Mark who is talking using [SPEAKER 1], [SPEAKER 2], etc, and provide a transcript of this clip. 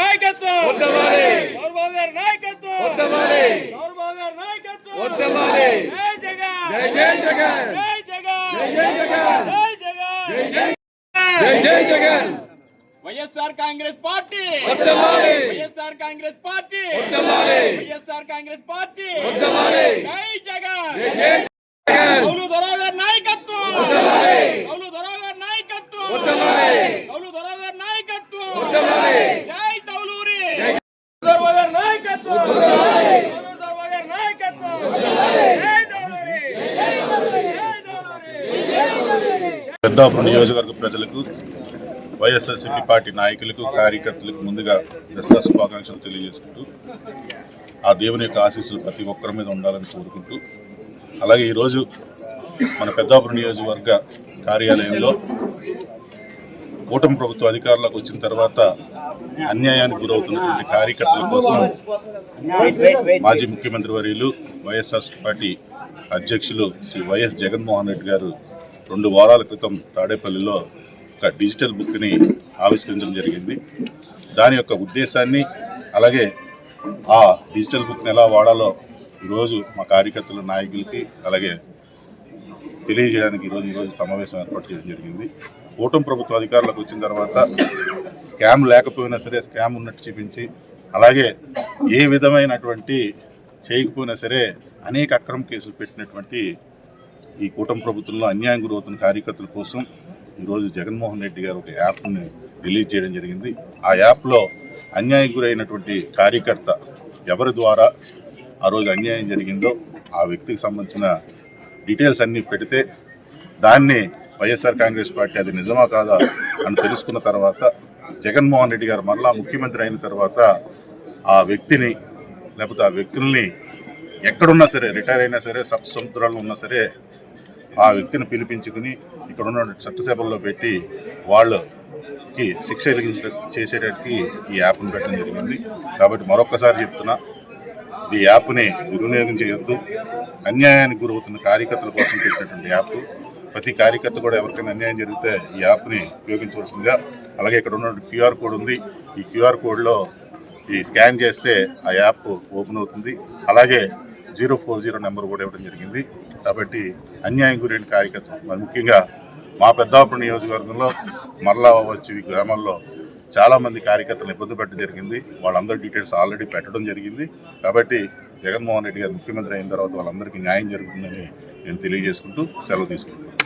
[SPEAKER 1] నాయకత్వం
[SPEAKER 2] వర్ధిల్లాలి
[SPEAKER 1] చంద్రబాబు గారి నాయకత్వం
[SPEAKER 2] వర్ధిల్లాలి
[SPEAKER 1] చంద్రబాబు గారి నాయకత్వం
[SPEAKER 2] వర్ధిల్లాలి
[SPEAKER 1] జై జగన్
[SPEAKER 2] జై జగన్
[SPEAKER 1] జై జగన్
[SPEAKER 2] జై జగన్
[SPEAKER 1] జై జగన్
[SPEAKER 2] జై జగన్
[SPEAKER 3] వైఎస్ఆర్ కాంగ్రెస్ పార్టీ
[SPEAKER 2] వర్ధిల్లాలి
[SPEAKER 3] వైఎస్ఆర్ కాంగ్రెస్ పార్టీ
[SPEAKER 2] వర్ధిల్లాలి
[SPEAKER 3] వైఎస్ఆర్ కాంగ్రెస్ పార్టీ
[SPEAKER 2] వర్ధిల్లాలి
[SPEAKER 3] జై జగన్
[SPEAKER 2] జై జగన్
[SPEAKER 3] కౌలు దొరగారి నాయకత్వం
[SPEAKER 2] వర్ధిల్లాలి
[SPEAKER 3] కౌలు దొరగారి నాయకత్వం
[SPEAKER 2] వర్ధిల్లాలి
[SPEAKER 3] కౌలు దొరగారి నాయకత్వం
[SPEAKER 2] వర్ధిల్లాలి
[SPEAKER 3] జై తౌలూరి
[SPEAKER 1] చంద్రబాబు గారి నాయకత్వం చంద్రబాబు గారి నాయకత్వం జై దౌలూరి జై దౌలూరి
[SPEAKER 4] పెద్దాపురం నియోజకవర్గ ప్రజలకు వైఎస్ఆర్సీపీ పార్టీ నాయకులకు కార్యకర్తలకు ముందుగా దసరా శుభాకాంక్షలు తెలియజేసుకుంటూ ఆ దేవుని యొక్క ఆశీస్సులు ప్రతి ఒక్కరి మీద ఉండాలని కోరుకుంటూ అలాగే ఈరోజు మన పెద్దాపురం నియోజకవర్గ కార్యాలయంలో కూటమి ప్రభుత్వ అధికారంలోకి వచ్చిన తర్వాత అన్యాయానికి గురవుతున్నటువంటి కార్యకర్తల కోసం మాజీ ముఖ్యమంత్రి వర్యులు వైఎస్ఆర్ పార్టీ అధ్యక్షులు శ్రీ వైఎస్ జగన్మోహన్ రెడ్డి గారు 2 వారాల క్రితం తాడేపల్లిలో ఒక డిజిటల్ బుక్ని ఆవిష్కరించడం జరిగింది. దాని యొక్క ఉద్దేశాన్ని అలాగే ఆ డిజిటల్ బుక్ని ఎలా వాడాలో ఈరోజు మా కార్యకర్తల నాయకులకి అలాగే తెలియజేయడానికి ఈరోజు సమావేశం ఏర్పాటు చేయడం జరిగింది. కూటమి ప్రభుత్వ అధికారులకు వచ్చిన తర్వాత స్కామ్ లేకపోయినా సరే స్కామ్ ఉన్నట్టు చూపించి అలాగే ఏ విధమైనటువంటి చేయకపోయినా సరే అనేక అక్రమ కేసులు పెట్టినటువంటి ఈ కూటమి ప్రభుత్వంలో అన్యాయం గురవుతున్న కార్యకర్తల కోసం ఈరోజు జగన్మోహన్ రెడ్డి గారు ఒక యాప్ని రిలీజ్ చేయడం జరిగింది. ఆ యాప్లో అన్యాయం గురైనటువంటి కార్యకర్త ఎవరి ద్వారా ఆ రోజు అన్యాయం జరిగిందో ఆ వ్యక్తికి సంబంధించిన డీటెయిల్స్ అన్నీ పెడితే దాన్ని వైఎస్ఆర్ కాంగ్రెస్ పార్టీ అది నిజమా కాదా అని తెలుసుకున్న తర్వాత జగన్మోహన్ రెడ్డి గారు మరలా ముఖ్యమంత్రి అయిన తర్వాత ఆ వ్యక్తిని లేకపోతే ఆ వ్యక్తుల్ని ఎక్కడున్నా సరే రిటైర్ అయినా సరే సముద్రాల్లో ఉన్నా సరే ఆ వ్యక్తిని పిలిపించుకుని ఇక్కడ ఉన్న చట్టసభల్లో పెట్టి వాళ్ళకి శిక్ష చేసేటానికి ఈ యాప్ను పెట్టడం జరిగింది. కాబట్టి మరొకసారి చెప్తున్నా, ఈ యాప్ని దుర్వినియోగం చేయొద్దు. అన్యాయానికి గురవుతున్న కార్యకర్తల కోసం పెట్టినటువంటి యాప్. ప్రతి కార్యకర్త కూడా ఎవరికైనా అన్యాయం జరిగితే ఈ యాప్ని ఉపయోగించవలసిందిగా, అలాగే ఇక్కడ ఉన్న క్యూఆర్ కోడ్ ఉంది, ఈ క్యూఆర్ కోడ్లో ఈ స్కాన్ చేస్తే ఆ యాప్ ఓపెన్ అవుతుంది. అలాగే 040 నెంబర్ కూడా ఇవ్వడం జరిగింది. కాబట్టి అన్యాయం గురైన కార్యకర్తలు మరి ముఖ్యంగా మా పెద్దాపురం నియోజకవర్గంలో మరలా వచ్చి గ్రామాల్లో చాలామంది కార్యకర్తలు ఇబ్బంది పెట్టడం జరిగింది. వాళ్ళందరి డీటెయిల్స్ ఆల్రెడీ పెట్టడం జరిగింది. కాబట్టి జగన్మోహన్ రెడ్డి గారు ముఖ్యమంత్రి అయిన తర్వాత వాళ్ళందరికీ న్యాయం జరుగుతుందని నేను తెలియజేసుకుంటూ సెలవు తీసుకుంటున్నాను.